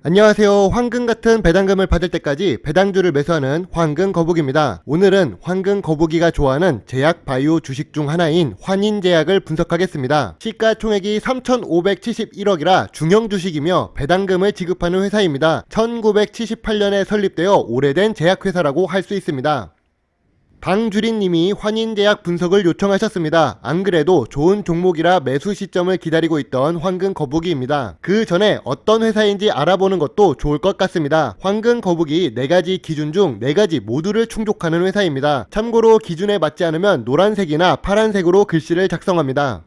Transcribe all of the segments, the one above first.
안녕하세요. 황금 같은 배당금을 받을 때까지 배당주를 매수하는 황금 거북입니다. 오늘은 황금 거북이가 좋아하는 제약 바이오 주식 중 하나인 환인제약을 분석하겠습니다. 시가총액이 3,571억이라 중형 주식이며 배당금을 지급하는 회사입니다. 1978년에 설립되어 오래된 제약회사라고 할 수 있습니다. 방주린님이 환인제약 분석을 요청하셨습니다. 안 그래도 좋은 종목이라 매수 시점을 기다리고 있던 황금 거북이입니다. 그 전에 어떤 회사인지 알아보는 것도 좋을 것 같습니다. 황금 거북이 4가지 기준 중 4가지 모두를 충족하는 회사입니다. 참고로 기준에 맞지 않으면 노란색이나 파란색으로 글씨를 작성합니다.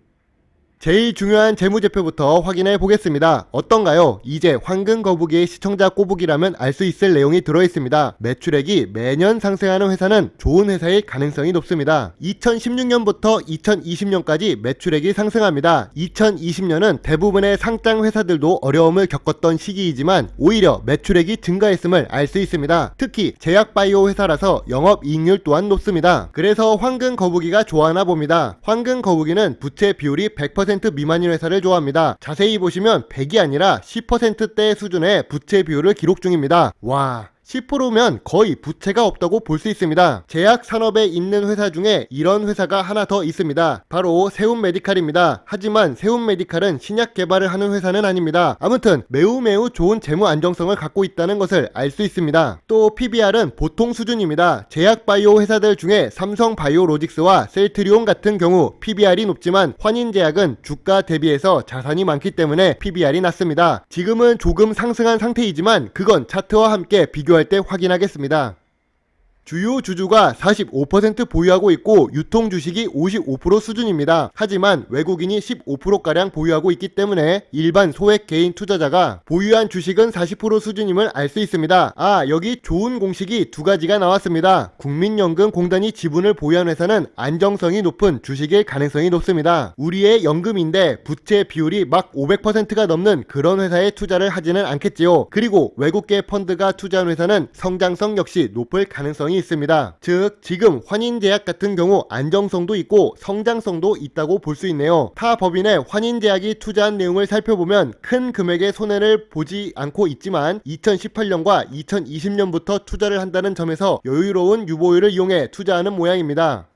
제일 중요한 재무제표부터 확인해 보겠습니다. 어떤가요? 이제 황금 거북이의 시청자 꼬북이라면 알 수 있을 내용이 들어있습니다. 매출액이 매년 상승하는 회사는 좋은 회사일 가능성이 높습니다. 2016년부터 2020년까지 매출액이 상승합니다. 2020년은 대부분의 상장 회사들도 어려움을 겪었던 시기이지만 오히려 매출액이 증가했음을 알 수 있습니다. 특히 제약바이오 회사라서 영업이익률 또한 높습니다. 그래서 황금 거북이가 좋아하나 봅니다. 황금 거북이는 부채 비율이 100% 미만인 회사를 좋아합니다. 자세히 보시면 100이 아니라 10%대 수준의 부채 비율을 기록 중입니다. 와, 10%면 거의 부채가 없다고 볼 수 있습니다. 제약 산업에 있는 회사 중에 이런 회사가 하나 더 있습니다. 바로 세움메디칼입니다. 하지만 세움메디칼은 신약 개발을 하는 회사는 아닙니다. 아무튼 매우 좋은 재무 안정성을 갖고 있다는 것을 알 수 있습니다. 또 PBR은 보통 수준입니다. 제약 바이오 회사들 중에 삼성바이오로직스와 셀트리온 같은 경우 PBR이 높지만 환인제약은 주가 대비해서 자산이 많기 때문에 PBR이 낮습니다. 지금은 조금 상승한 상태이지만 그건 차트와 함께 비교할 때 확인하겠습니다. 주요 주주가 45% 보유하고 있고 유통 주식이 55% 수준입니다. 하지만 외국인이 15%가량 보유하고 있기 때문에 일반 소액 개인 투자자가 보유한 주식은 40% 수준임을 알 수 있습니다. 여기 좋은 공식이 2가지가 나왔습니다. 국민연금공단이 지분을 보유한 회사는 안정성이 높은 주식일 가능성이 높습니다. 우리의 연금인데 부채 비율이 막 500%가 넘는 그런 회사에 투자를 하지는 않겠지요. 그리고 외국계 펀드가 투자한 회사는 성장성 역시 높을 가능성이 있습니다. 즉 지금 환인제약 같은 경우 안정성도 있고 성장성도 있다고 볼 수 있네요. 타 법인의 환인제약이 투자한 내용을 살펴보면 큰 금액의 손해를 보지 않고 있지만 2018년과 2020년부터 투자를 한다는 점에서 여유로운 유보율을 이용해 투자하는 모양입니다.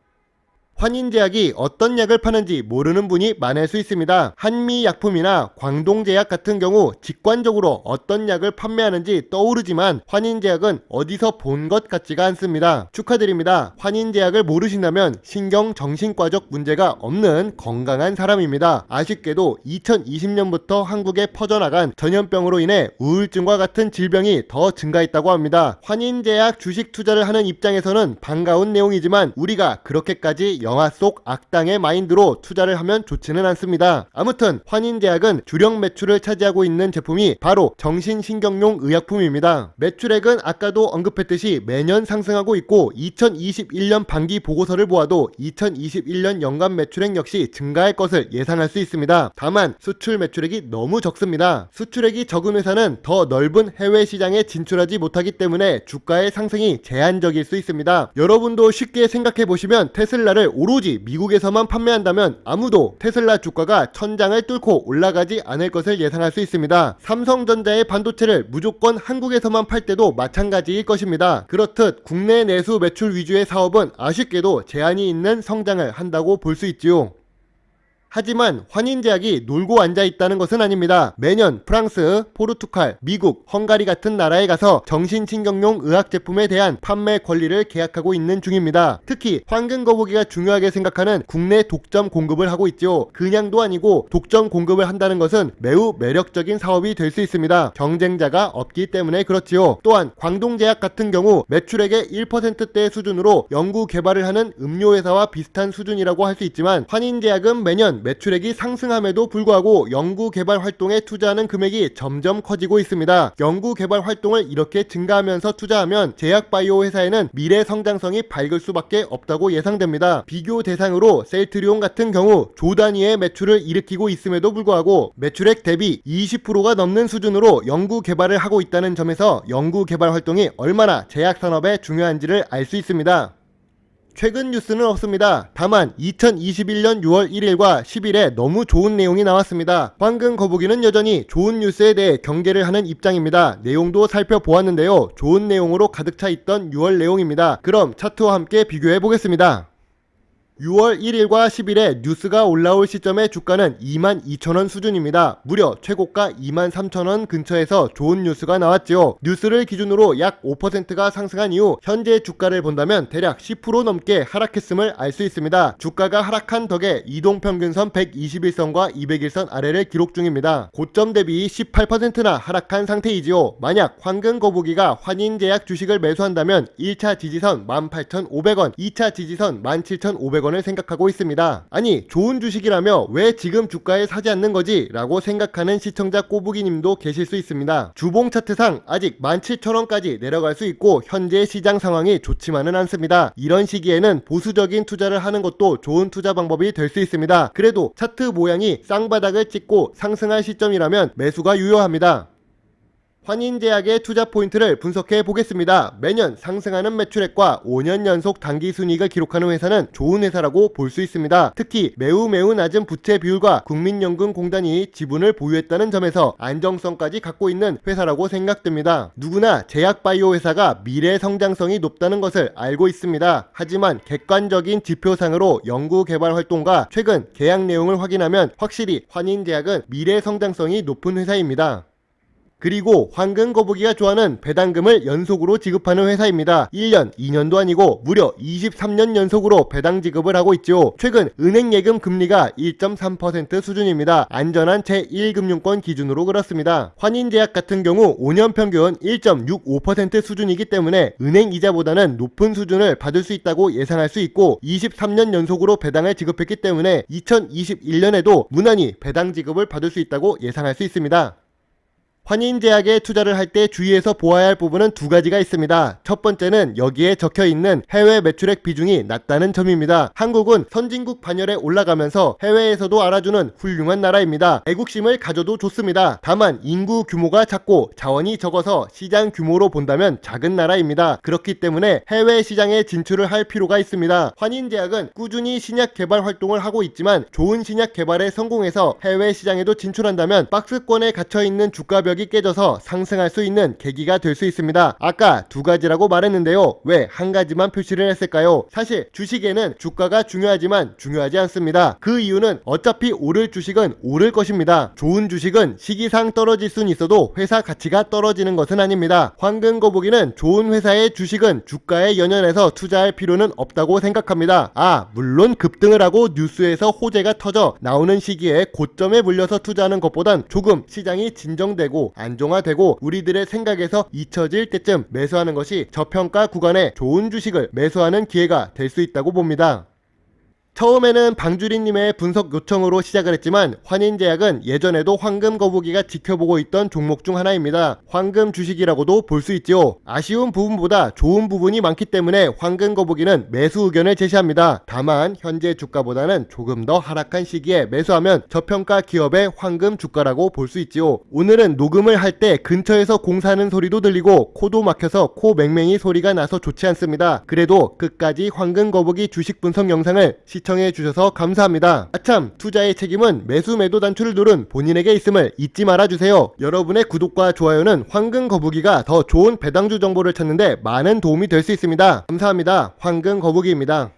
환인제약이 어떤 약을 파는지 모르는 분이 많을 수 있습니다. 한미약품이나 광동제약 같은 경우 직관적으로 어떤 약을 판매하는지 떠오르지만 환인제약은 어디서 본 것 같지가 않습니다. 축하드립니다. 환인제약을 모르신다면 신경정신과적 문제가 없는 건강한 사람입니다. 아쉽게도 2020년부터 한국에 퍼져나간 전염병으로 인해 우울증과 같은 질병이 더 증가했다고 합니다. 환인제약 주식 투자를 하는 입장에서는 반가운 내용이지만 우리가 그렇게까지 영화 속 악당의 마인드로 투자를 하면 좋지는 않습니다. 아무튼 환인제약은 주력 매출을 차지하고 있는 제품이 바로 정신신경용 의약품입니다. 매출액은 아까도 언급했듯이 매년 상승하고 있고 2021년 반기 보고서를 보아도 2021년 연간 매출액 역시 증가할 것을 예상할 수 있습니다. 다만 수출 매출액이 너무 적습니다. 수출액이 적은 회사는 더 넓은 해외 시장에 진출하지 못하기 때문에 주가의 상승이 제한적일 수 있습니다. 여러분도 쉽게 생각해 보시면 테슬라를 오로지 미국에서만 판매한다면 아무도 테슬라 주가가 천장을 뚫고 올라가지 않을 것을 예상할 수 있습니다. 삼성전자의 반도체를 무조건 한국에서만 팔 때도 마찬가지일 것입니다. 그렇듯 국내 내수 매출 위주의 사업은 아쉽게도 제한이 있는 성장을 한다고 볼 수 있지요. 하지만 환인제약이 놀고 앉아있다는 것은 아닙니다. 매년 프랑스, 포르투갈, 미국, 헝가리 같은 나라에 가서 정신신경용 의학 제품에 대한 판매 권리를 계약하고 있는 중입니다. 특히 황금 거북이가 중요하게 생각하는 국내 독점 공급을 하고 있죠. 그냥도 아니고 독점 공급을 한다는 것은 매우 매력적인 사업이 될 수 있습니다. 경쟁자가 없기 때문에 그렇지요. 또한 광동제약 같은 경우 매출액의 1%대 수준으로 연구 개발을 하는 음료회사와 비슷한 수준이라고 할 수 있지만 환인제약은 매년 매출액이 상승함에도 불구하고 연구개발 활동에 투자하는 금액이 점점 커지고 있습니다. 연구개발 활동을 이렇게 증가하면서 투자하면 제약바이오 회사에는 미래 성장성이 밝을 수밖에 없다고 예상됩니다. 비교 대상으로 셀트리온 같은 경우 조 단위의 매출을 일으키고 있음에도 불구하고 매출액 대비 20%가 넘는 수준으로 연구개발을 하고 있다는 점에서 연구개발 활동이 얼마나 제약산업에 중요한지를 알 수 있습니다. 최근 뉴스는 없습니다. 다만 2021년 6월 1일과 10일에 너무 좋은 내용이 나왔습니다. 황금 거북이는 여전히 좋은 뉴스에 대해 경계를 하는 입장입니다. 내용도 살펴보았는데요. 좋은 내용으로 가득 차 있던 6월 내용입니다. 그럼 차트와 함께 비교해 보겠습니다. 6월 1일과 10일에 뉴스가 올라올 시점의 주가는 22,000원 수준입니다. 무려 최고가 23,000원 근처에서 좋은 뉴스가 나왔지요. 뉴스를 기준으로 약 5%가 상승한 이후 현재 주가를 본다면 대략 10% 넘게 하락했음을 알 수 있습니다. 주가가 하락한 덕에 이동평균선 121선과 201선 아래를 기록 중입니다. 고점 대비 18%나 하락한 상태이지요. 만약 황금 거북이가 환인제약 주식을 매수한다면 1차 지지선 18,500원, 2차 지지선 17,500원 을 생각하고 있습니다. 아니 좋은 주식이라며 왜 지금 주가에 사지 않는 거지? 라고 생각하는 시청자 꼬부기님도 계실 수 있습니다. 주봉 차트상 아직 17,000원까지 내려갈 수 있고 현재 시장 상황이 좋지만은 않습니다. 이런 시기에는 보수적인 투자를 하는 것도 좋은 투자 방법이 될 수 있습니다. 그래도 차트 모양이 쌍바닥을 찍고 상승할 시점이라면 매수가 유효합니다. 환인제약의 투자 포인트를 분석해 보겠습니다. 매년 상승하는 매출액과 5년 연속 단기 순이익을 기록하는 회사는 좋은 회사라고 볼 수 있습니다. 특히 매우 낮은 부채 비율과 국민연금공단이 지분을 보유했다는 점에서 안정성까지 갖고 있는 회사라고 생각됩니다. 누구나 제약바이오 회사가 미래 성장성이 높다는 것을 알고 있습니다. 하지만 객관적인 지표상으로 연구개발 활동과 최근 계약 내용을 확인하면 확실히 환인제약은 미래 성장성이 높은 회사입니다. 그리고 황금 거북이가 좋아하는 배당금을 연속으로 지급하는 회사입니다. 1년, 2년도 아니고 무려 23년 연속으로 배당 지급을 하고 있죠. 최근 은행 예금 금리가 1.3% 수준입니다. 안전한 제1금융권 기준으로 그렇습니다. 환인제약 같은 경우 5년 평균 1.65% 수준이기 때문에 은행 이자보다는 높은 수준을 받을 수 있다고 예상할 수 있고 23년 연속으로 배당을 지급했기 때문에 2021년에도 무난히 배당 지급을 받을 수 있다고 예상할 수 있습니다. 환인제약에 투자를 할 때 주의해서 보아야 할 부분은 두 가지가 있습니다. 첫 번째는 여기에 적혀있는 해외 매출액 비중이 낮다는 점입니다. 한국은 선진국 반열에 올라가면서 해외에서도 알아주는 훌륭한 나라입니다. 애국심을 가져도 좋습니다. 다만 인구 규모가 작고 자원이 적어서 시장 규모로 본다면 작은 나라입니다. 그렇기 때문에 해외 시장에 진출을 할 필요가 있습니다. 환인제약은 꾸준히 신약 개발 활동을 하고 있지만 좋은 신약 개발에 성공해서 해외 시장에도 진출한다면 박스권에 갇혀있는 주가벽 이 깨져서 상승할 수 있는 계기가 될 수 있습니다. 아까 두 가지라고 말했는데요. 왜 한 가지만 표시를 했을까요? 사실 주식에는 주가가 중요하지만 중요하지 않습니다. 그 이유는 어차피 오를 주식은 오를 것입니다. 좋은 주식은 시기상 떨어질 순 있어도 회사 가치가 떨어지는 것은 아닙니다. 황금 거북이는 좋은 회사의 주식은 주가에 연연해서 투자할 필요는 없다고 생각합니다. 물론 급등을 하고 뉴스에서 호재가 터져 나오는 시기에 고점에 물려서 투자하는 것보단 조금 시장이 진정되고 안정화되고 우리들의 생각에서 잊혀질 때쯤 매수하는 것이 저평가 구간에 좋은 주식을 매수하는 기회가 될 수 있다고 봅니다. 처음에는 방주리님의 분석 요청으로 시작을 했지만 환인제약은 예전에도 황금 거북이가 지켜보고 있던 종목 중 하나입니다. 황금 주식이라고도 볼 수 있죠. 아쉬운 부분보다 좋은 부분이 많기 때문에 황금 거북이는 매수 의견을 제시합니다. 다만 현재 주가보다는 조금 더 하락한 시기에 매수하면 저평가 기업의 황금 주가라고 볼 수 있지요. 오늘은 녹음을 할 때 근처에서 공사하는 소리도 들리고 코도 막혀서 코 맹맹이 소리가 나서 좋지 않습니다. 그래도 끝까지 황금 거북이 주식 분석 영상을 시청해 주셔서 감사합니다. 아참, 투자의 책임은 매수 매도 단추를 누른 본인에게 있음을 잊지 말아주세요. 여러분의 구독과 좋아요는 황금 거북이가 더 좋은 배당주 정보를 찾는데 많은 도움이 될 수 있습니다. 감사합니다. 황금 거북이입니다.